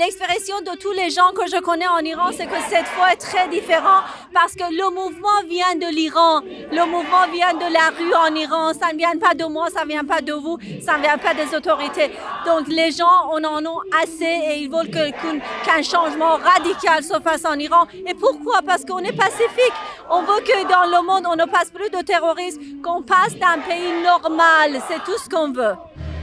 l'expression de tous les gens que je connais en Iran, c'est que cette fois est très différent parce que le mouvement vient de l'Iran. Le mouvement vient de la rue en Iran. Ça ne vient pas de moi, ça ne vient pas de vous, ça ne vient pas des autorités. Donc les gens, on en a assez et ils veulent qu'un changement radical se fasse en Iran. Et pourquoi? Parce qu'on est pacifique. On veut que dans le monde, on ne passe plus de terrorisme, qu'on passe d'un pays normal. C'est tout ce qu'on veut.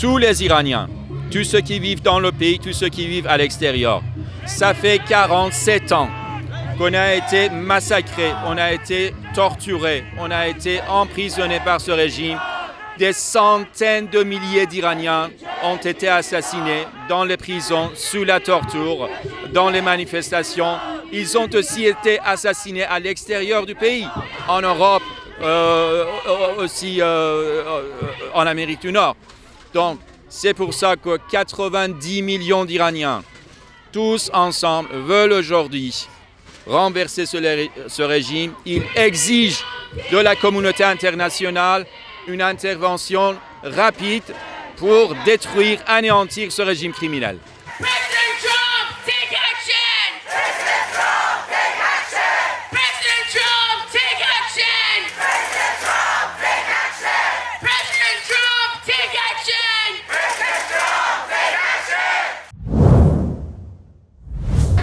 Tous les Iraniens, tous ceux qui vivent dans le pays, tous ceux qui vivent à l'extérieur, ça fait 47 ans qu'on a été massacrés, on a été torturés, on a été emprisonnés par ce régime. Des centaines de milliers d'Iraniens ont été assassinés dans les prisons, sous la torture, dans les manifestations. Ils ont aussi été assassinés à l'extérieur du pays, en Europe, aussi en Amérique du Nord. Donc, c'est pour ça que 90 millions d'Iraniens, tous ensemble, veulent aujourd'hui renverser ce régime. Ils exigent de la communauté internationale une intervention rapide pour détruire, anéantir ce régime criminel. President Trump, take action! President Trump, take action! President Trump, take action! President Trump, take action! President Trump, take action! President Trump, take action!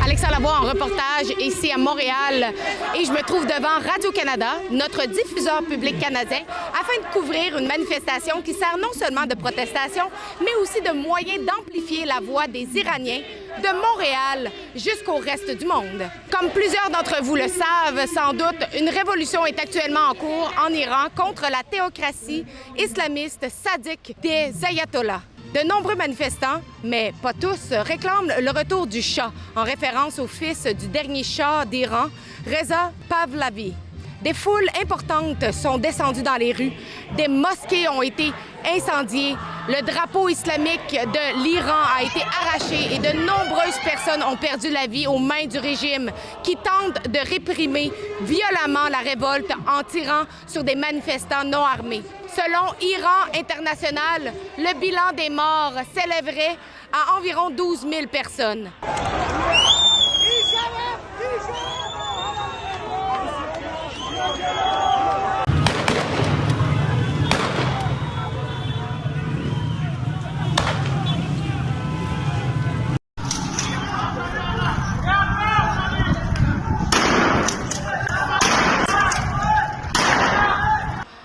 Alexa Lavoie en reportage ici à Montréal et je me trouve devant Radio-Canada, notre diffuseur public canadien, afin de couvrir une manifestation qui sert non seulement de protestation, mais aussi de moyen d'amplifier la voix des Iraniens de Montréal jusqu'au reste du monde. Comme plusieurs d'entre vous le savent sans doute, une révolution est actuellement en cours en Iran contre la théocratie islamiste sadique des ayatollahs. De nombreux manifestants, mais pas tous, réclament le retour du Shah, en référence au fils du dernier Shah d'Iran, Reza Pahlavi. Des foules importantes sont descendues dans les rues, des mosquées ont été incendiées, le drapeau islamique de l'Iran a été arraché et de nombreuses personnes ont perdu la vie aux mains du régime qui tente de réprimer violemment la révolte en tirant sur des manifestants non armés. Selon Iran International, le bilan des morts s'élèverait à environ 12 000 personnes.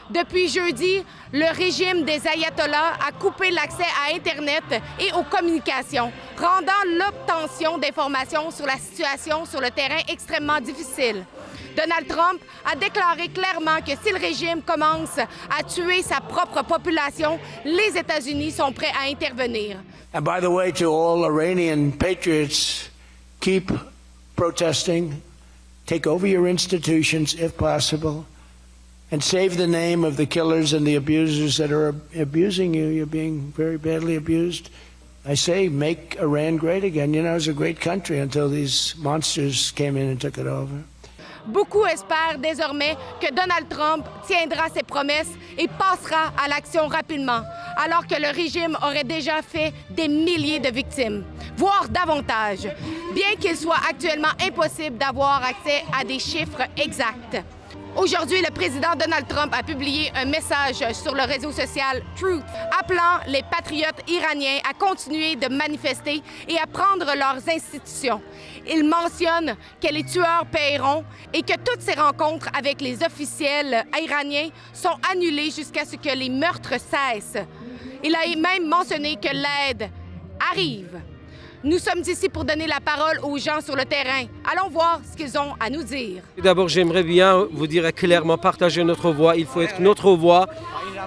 Depuis jeudi, le régime des ayatollahs a coupé l'accès à Internet et aux communications, rendant l'obtention d'informations sur la situation sur le terrain extrêmement difficile. Donald Trump a déclaré clairement que si le régime commence à tuer sa propre population, les États-Unis sont prêts à intervenir. And by the way, to all Iranian patriots, keep protesting, take over your institutions if possible, and save the name of the killers and the abusers that are abusing you. You're being very badly abused. I say, make Iran great again. You know, it was a great country until these monsters came in and took it over. Beaucoup espèrent désormais que Donald Trump tiendra ses promesses et passera à l'action rapidement, alors que le régime aurait déjà fait des milliers de victimes, voire davantage, bien qu'il soit actuellement impossible d'avoir accès à des chiffres exacts. Aujourd'hui, le président Donald Trump a publié un message sur le réseau social Truth, appelant les patriotes iraniens à continuer de manifester et à prendre leurs institutions. Il mentionne que les tueurs paieront et que toutes ces rencontres avec les officiels iraniens sont annulées jusqu'à ce que les meurtres cessent. Il a même mentionné que l'aide arrive. Nous sommes ici pour donner la parole aux gens sur le terrain. Allons voir ce qu'ils ont à nous dire. D'abord, j'aimerais bien vous dire clairement, partager notre voix. Il faut être notre voix.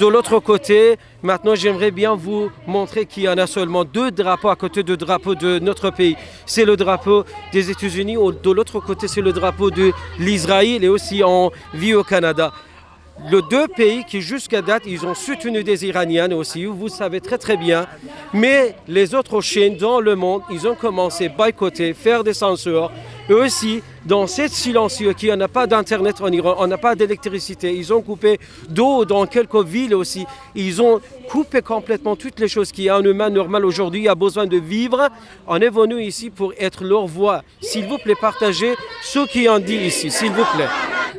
De l'autre côté, maintenant, j'aimerais bien vous montrer qu'il y en a seulement 2 drapeaux à côté du drapeau de notre pays. C'est le drapeau des États-Unis. De l'autre côté, c'est le drapeau de l'Israël et aussi on vit au Canada. Les 2 pays qui, jusqu'à date, ils ont soutenu des Iraniennes aussi, vous savez très très bien. Mais les autres chaînes dans le monde, ils ont commencé à boycotter, faire des censures, Et aussi, dans cette silencieux, qu'il n'y a pas d'Internet en Iran, on n'a pas d'électricité, ils ont coupé d'eau dans quelques villes aussi. Ils ont coupé complètement toutes les choses qu'il y a un humain normal aujourd'hui a besoin de vivre. On est venu ici pour être leur voix. S'il vous plaît, partagez ce qui ont dit ici, s'il vous plaît.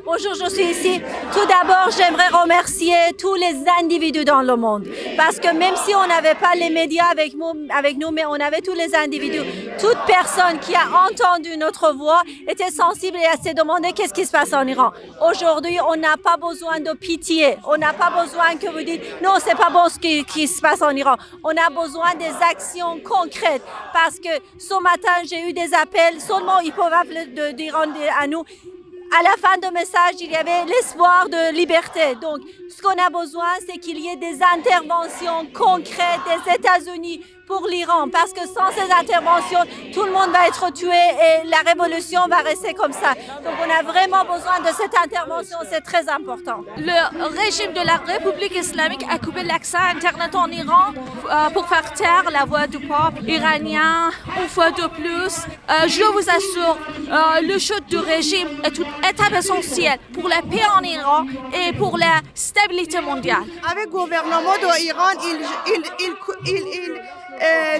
Bonjour, je suis ici. Tout d'abord, j'aimerais remercier tous les individus dans le monde. Parce que même si on n'avait pas les médias avec nous, mais on avait tous les individus. Toute personne qui a entendu notre voix était sensible et s'est demandé qu'est-ce qui se passe en Iran. Aujourd'hui, on n'a pas besoin de pitié. On n'a pas besoin que vous dites non, c'est pas bon ce qui se passe en Iran. On a besoin des actions concrètes. Parce que ce matin, j'ai eu des appels. Seulement, ils peuvent appeler d'Iran à nous. À la fin du message, il y avait l'espoir de liberté. Donc, ce qu'on a besoin, c'est qu'il y ait des interventions concrètes des États-Unis pour l'Iran. Parce que sans ces interventions, tout le monde va être tué et la révolution va rester comme ça. Donc, on a vraiment besoin de cette intervention. C'est très important. Le régime de la République islamique a coupé l'accès à Internet en Iran pour faire taire la voix du peuple iranien une fois de plus. Je vous assure, le chute du régime est une étape essentielle pour la paix en Iran et pour la stabilité mondiale. Avec le gouvernement de l'Iran, il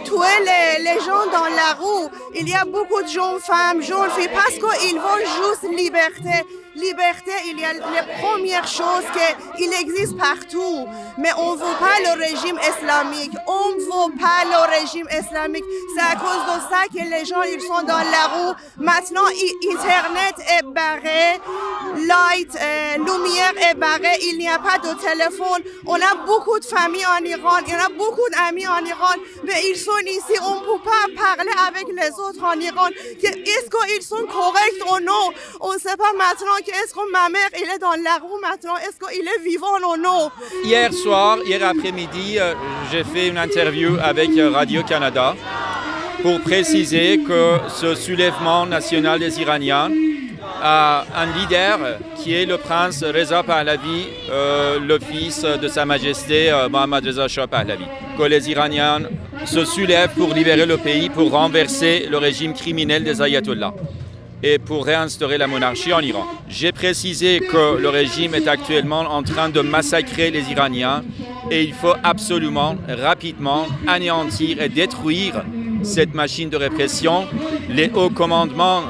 tuait les gens dans la rue. Il y a beaucoup de jeunes femmes, jeunes filles, parce qu'ils veulent juste liberté. Liberté, il y a les premières choses qu'il existe partout. Mais on ne veut pas le régime islamique. On ne veut pas le régime islamique. C'est à cause de ça que les gens ils sont dans la rue. Maintenant, Internet est barré, lumière est barrée, il n'y a pas de téléphone. On a beaucoup de familles en Iran, il y en a beaucoup d'amis en Iran, mais ils sont ici. On ne peut pas parler avec les autres en Iran. Est-ce qu'ils sont corrects ou non? On ne sait pas maintenant. Est-ce que ma mère elle est dans la rue maintenant? Est-ce qu'il est vivant ou non? Hier après-midi, j'ai fait une interview avec Radio-Canada pour préciser que ce soulèvement national des Iraniens a un leader qui est le prince Reza Pahlavi, le fils de Sa Majesté Mohammad Reza Shah Pahlavi. Que les Iraniens se soulèvent pour libérer le pays, pour renverser le régime criminel des ayatollahs et pour réinstaurer la monarchie en Iran. J'ai précisé que le régime est actuellement en train de massacrer les Iraniens et il faut absolument, rapidement, anéantir et détruire cette machine de répression. Les hauts commandements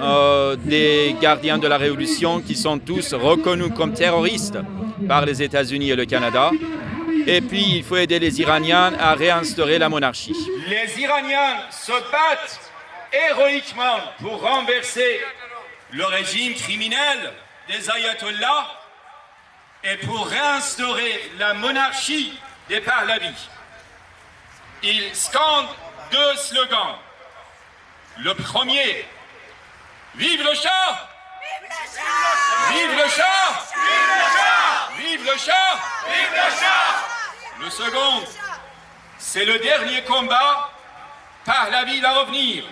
des gardiens de la Révolution qui sont tous reconnus comme terroristes par les États-Unis et le Canada. Et puis, il faut aider les Iraniens à réinstaurer la monarchie. Les Iraniens se battent héroïquement pour renverser le régime criminel des ayatollahs et pour réinstaurer la monarchie des Pahlavis. Ils scandent deux slogans. Le premier, vive le Shah! Vive le Shah! Vive le Shah! Vive le Shah! Le second, c'est le dernier combat, Pahlavi va revenir.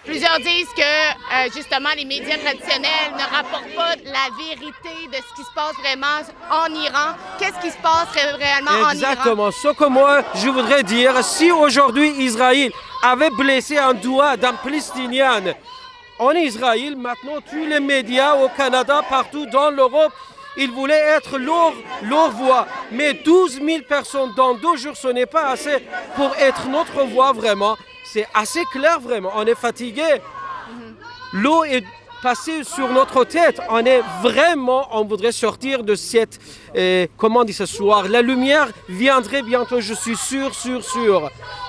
Plusieurs disent que, justement, les médias traditionnels ne rapportent pas la vérité de ce qui se passe vraiment en Iran. Qu'est-ce qui se passe réellement en Iran? Exactement. Ce que moi, je voudrais dire, si aujourd'hui Israël avait blessé un doigt d'un Palestinien en Israël, maintenant tous les médias au Canada, partout dans l'Europe, ils voulaient être leur voix. Mais 12 000 personnes dans 2 jours, ce n'est pas assez pour être notre voix vraiment. C'est assez clair vraiment, on est fatigué. L'eau est passée sur notre tête, on voudrait sortir de cette, comment dire ce soir. La lumière viendrait bientôt, je suis sûr.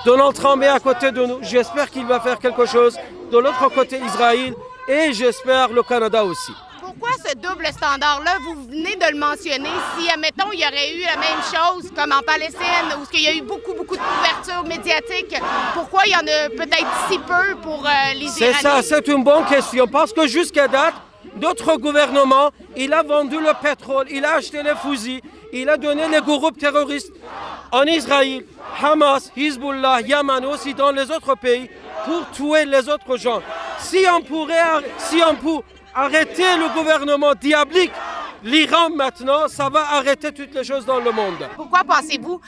Donald Trump est à côté de nous, j'espère qu'il va faire quelque chose. De l'autre côté, Israël et j'espère le Canada aussi. Pourquoi ce double standard-là? Vous venez de le mentionner. Si, admettons, il y aurait eu la même chose comme en Palestine, où il y a eu beaucoup de couverture médiatique, pourquoi il y en a peut-être si peu pour les Iraniens? C'est ça, c'est une bonne question. Parce que jusqu'à date, notre gouvernement, il a vendu le pétrole, il a acheté les fusils, il a donné les groupes terroristes en Israël, Hamas, Hezbollah, Yémen aussi dans les autres pays pour tuer les autres gens. Si on peut arrêter le gouvernement diabolique, l'Iran maintenant, ça va arrêter toutes les choses dans le monde. Pourquoi pensez-vous,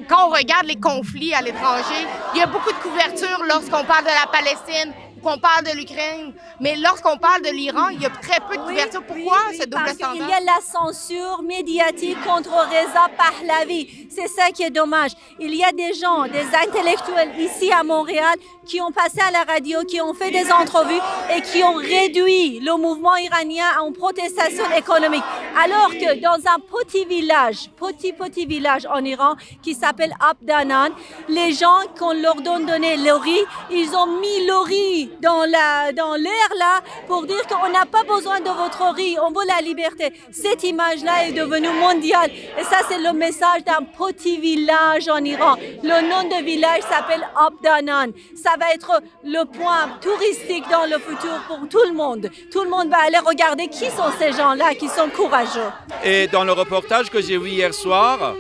quand on regarde les conflits à l'étranger, il y a beaucoup de couverture lorsqu'on parle de la Palestine qu'on parle de l'Ukraine. Mais lorsqu'on parle de l'Iran, il y a très peu d'ouverture. Pourquoi ce double parce standard? qu'il y a la censure médiatique contre Reza Pahlavi. C'est ça qui est dommage. Il y a des gens, des intellectuels ici à Montréal qui ont passé à la radio, qui ont fait des entrevues et qui ont réduit le mouvement iranien en protestation économique. Alors que dans un petit village en Iran qui s'appelle Abdanan, les gens, qu'on leur donné le riz, ils ont mis le riz dans l'air là pour dire qu'on n'a pas besoin de votre riz, on veut la liberté. Cette image-là est devenue mondiale et ça c'est le message d'un petit village en Iran. Le nom de village s'appelle Abdanan. Ça va être le point touristique dans le futur pour tout le monde. Tout le monde va aller regarder qui sont ces gens-là qui sont courageux. Et dans le reportage que j'ai vu hier soir,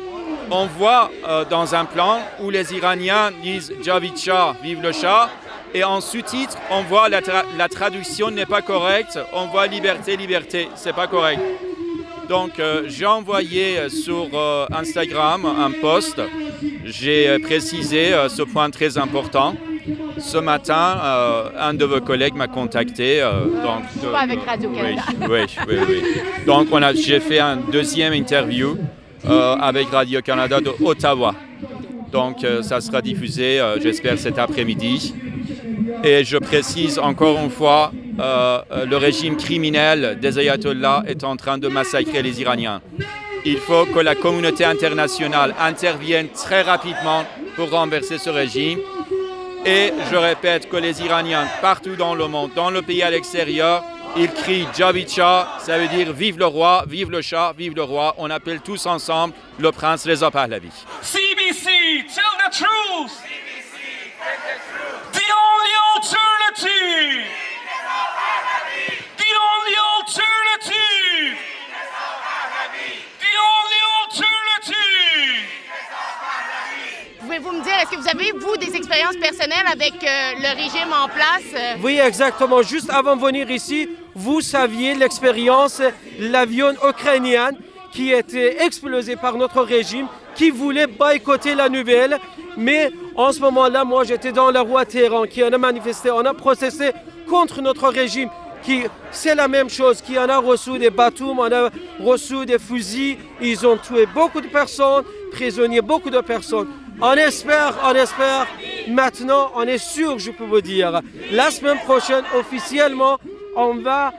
on voit dans un plan où les Iraniens disent « Javid Shah, vive le Shah », et en sous-titre, on voit la traduction n'est pas correcte, on voit « liberté, liberté », c'est pas correct. Donc j'ai envoyé sur Instagram un post, j'ai précisé ce point très important. Ce matin, un de vos collègues m'a contacté. Pas avec Radio-Canada. Oui. Donc j'ai fait une deuxième interview avec Radio-Canada de Ottawa. Donc ça sera diffusé, j'espère, cet après-midi. Et je précise encore une fois, le régime criminel des ayatollahs est en train de massacrer les Iraniens. Il faut que la communauté internationale intervienne très rapidement pour renverser ce régime. Et je répète que les Iraniens, partout dans le monde, dans le pays à l'extérieur, ils crient Javid Shah, ça veut dire vive le roi, vive le Shah, vive le roi. On appelle tous ensemble le prince Reza Pahlavi. CBC, tell the truth. The only alternative. The only alternative. The only alternative. Pouvez-vous me dire, est-ce que vous avez, vous, des expériences personnelles avec le régime en place? Oui, exactement. Juste avant de venir ici, vous saviez l'expérience, l'avion ukrainien qui était explosé par notre régime, qui voulait boycotter la nouvelle. Mais en ce moment-là, moi, j'étais dans la rue à Téhéran, qui en a manifesté, on a protesté contre notre régime, qui c'est la même chose, qui en a reçu des batoums, on a reçu des fusils, ils ont tué beaucoup de personnes, prisonniers beaucoup de personnes. On espère, maintenant, on est sûr, je peux vous dire, la semaine prochaine, officiellement, on va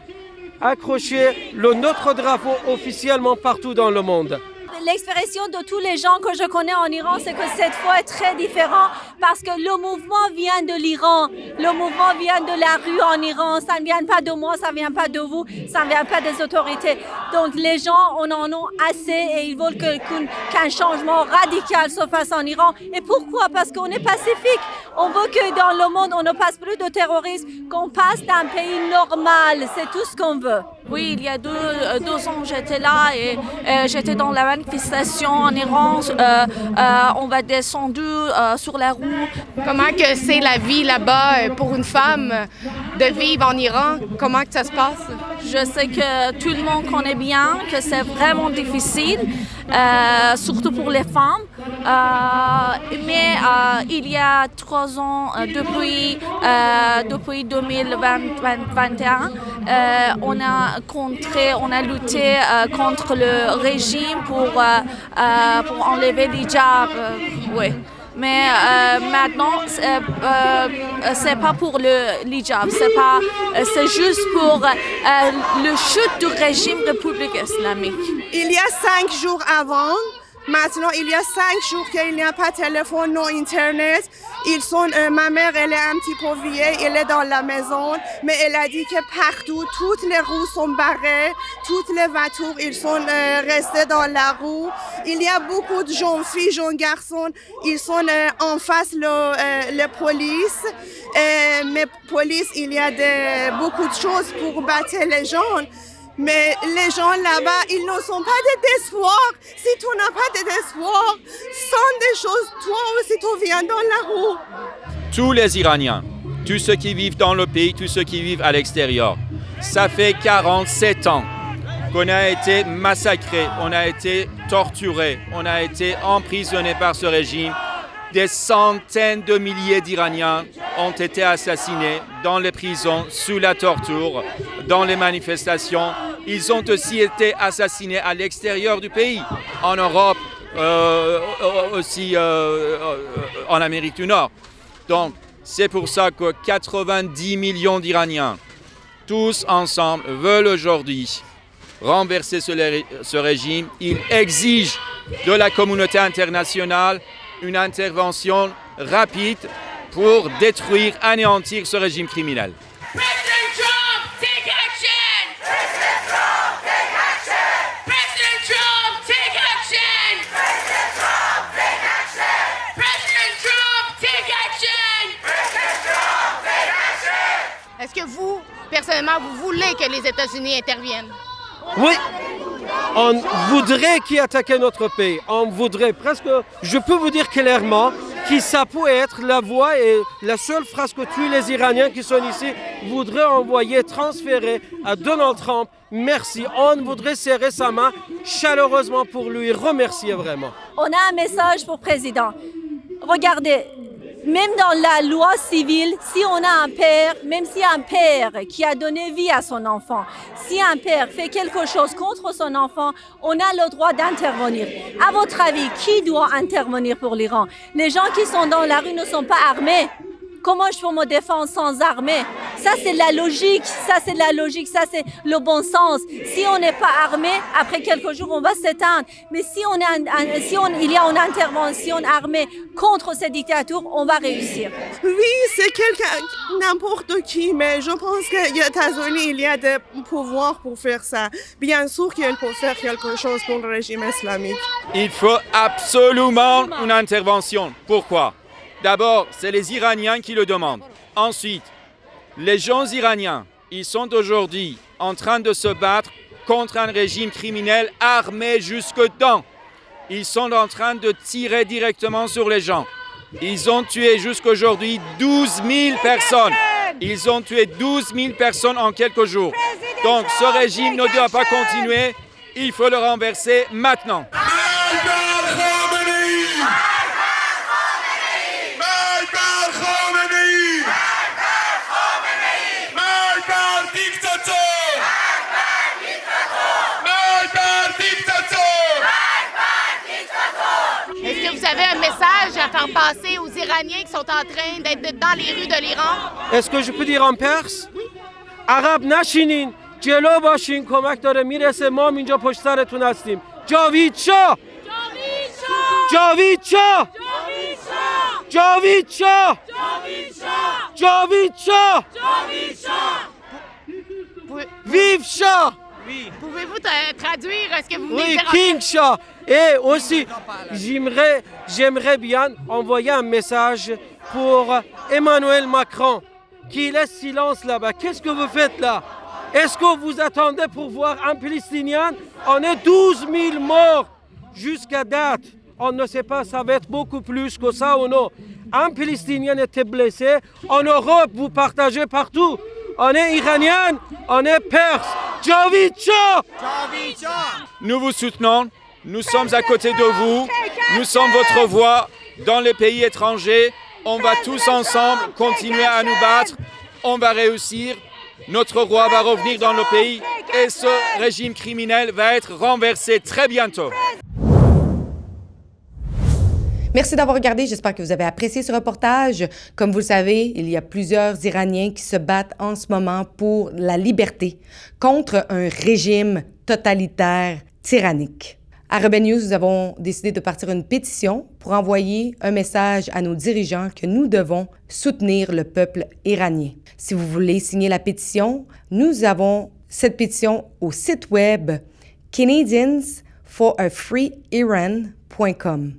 accrocher notre drapeau officiellement partout dans le monde. L'expression de tous les gens que je connais en Iran, c'est que cette fois est très différent parce que le mouvement vient de l'Iran, le mouvement vient de la rue en Iran, ça ne vient pas de moi, ça ne vient pas de vous, ça ne vient pas des autorités. Donc les gens, on en a assez et ils veulent qu'un changement radical se fasse en Iran. Et pourquoi? Parce qu'on est pacifique. On veut que dans le monde, on ne passe plus de terrorisme, qu'on passe d'un pays normal, c'est tout ce qu'on veut. Oui, il y a deux ans, j'étais là et j'étais dans la manifestation en Iran. On va descendu sur la roue. Comment que c'est la vie là-bas pour une femme de vivre en Iran? Comment que ça se passe? Je sais que tout le monde connaît bien que c'est vraiment difficile, surtout pour les femmes. Mais il y a 3 ans, depuis 2021, on a lutté contre le régime pour enlever l'hijab. Oui. Mais maintenant, c'est pas pour l'hijab, c'est juste pour le chute du régime République islamique. Il y a 5 jours avant, maintenant il y a 5 jours qu'il n'y a pas de téléphone, non internet. Ma mère, elle est un petit peu vieille, elle est dans la maison, mais elle a dit que partout, toutes les rues sont barrées, toutes les voitures, ils sont restés dans la rue. Il y a beaucoup de jeunes filles, jeunes garçons, ils sont en face la police. Mais police, il y a beaucoup de choses pour battre les gens. Mais les gens là-bas, ils ne sont pas d'espoir. Si tu n'as pas d'espoir, sans des choses, toi aussi tu viens dans la rue. Tous les Iraniens, tous ceux qui vivent dans le pays, tous ceux qui vivent à l'extérieur, ça fait 47 ans qu'on a été massacrés, on a été torturés, on a été emprisonnés par ce régime. Des centaines de milliers d'Iraniens ont été assassinés dans les prisons, sous la torture, dans les manifestations. Ils ont aussi été assassinés à l'extérieur du pays, en Europe, aussi en Amérique du Nord. Donc, c'est pour ça que 90 millions d'Iraniens, tous ensemble, veulent aujourd'hui renverser ce régime. Ils exigent de la communauté internationale une intervention rapide pour détruire, anéantir ce régime criminel. President Trump, take action! President Trump, take action! President Trump, take action! President Trump, take action! President Trump, take action! President Trump, take action! Est-ce que vous, personnellement, vous voulez que les États-Unis interviennent? Oui, on voudrait qu'ils attaquent notre pays. On voudrait presque, je peux vous dire clairement, que ça peut être la voie et la seule phrase que tous les Iraniens qui sont ici voudraient envoyer, transférer à Donald Trump. Merci. On voudrait serrer sa main chaleureusement pour lui remercier vraiment. On a un message pour le président. Regardez, même dans la loi civile, si on a un père, même si un père qui a donné vie à son enfant, si un père fait quelque chose contre son enfant, on a le droit d'intervenir. À votre avis, qui doit intervenir pour l'Iran? Les gens qui sont dans la rue ne sont pas armés. Comment je peux me défendre sans armée? Ça, c'est la logique. Ça, c'est le bon sens. Si on n'est pas armé, après quelques jours, on va s'éteindre. Mais si il y a une intervention armée contre cette dictature, on va réussir. Oui, c'est n'importe qui, mais je pense qu'aux États-Unis, il y a des pouvoirs pour faire ça. Bien sûr qu'il faut faire quelque chose pour le régime islamique. Il faut absolument une intervention. Pourquoi? D'abord, c'est les Iraniens qui le demandent. Ensuite, les gens iraniens, ils sont aujourd'hui en train de se battre contre un régime criminel armé jusque-dents. Ils sont en train de tirer directement sur les gens. Ils ont tué jusqu'aujourd'hui 12 000 personnes. Ils ont tué 12 000 personnes en quelques jours. Donc, ce régime ne doit pas continuer. Il faut le renverser maintenant. Est-ce que vous avez un message à faire passer aux Iraniens qui sont en train d'être dans les rues de l'Iran? Est-ce que je peux dire en perse? عقب نشینین جلو باشین کمک داره میرسه ما اینجا پشت سرتون هستیم جاوید شاه جاوید شاه جاوید شاه جاوید شاه vive Shah. Pouvez-vous traduire ce que vous voulez Oui, dire? King Shah. Et aussi, j'aimerais bien envoyer un message pour Emmanuel Macron qui laisse silence là-bas. Qu'est-ce que vous faites là? Est-ce que vous attendez pour voir un Palestinien? On est 12 000 morts jusqu'à date. On ne sait pas, ça va être beaucoup plus que ça ou non. Un Palestinien était blessé. En Europe, vous partagez partout. On est iranien, on est perse. Javid Shah! Nous vous soutenons, nous sommes à côté de vous, nous sommes votre voix dans les pays étrangers. On va tous ensemble continuer à nous battre, on va réussir. Notre roi va revenir dans le pays et ce régime criminel va être renversé très bientôt. Merci d'avoir regardé. J'espère que vous avez apprécié ce reportage. Comme vous le savez, il y a plusieurs Iraniens qui se battent en ce moment pour la liberté contre un régime totalitaire tyrannique. À Rebelle News, nous avons décidé de partir une pétition pour envoyer un message à nos dirigeants que nous devons soutenir le peuple iranien. Si vous voulez signer la pétition, nous avons cette pétition au site web canadiansforafreeiran.com.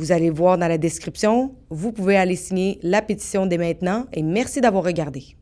Vous allez voir dans la description, vous pouvez aller signer la pétition dès maintenant et merci d'avoir regardé.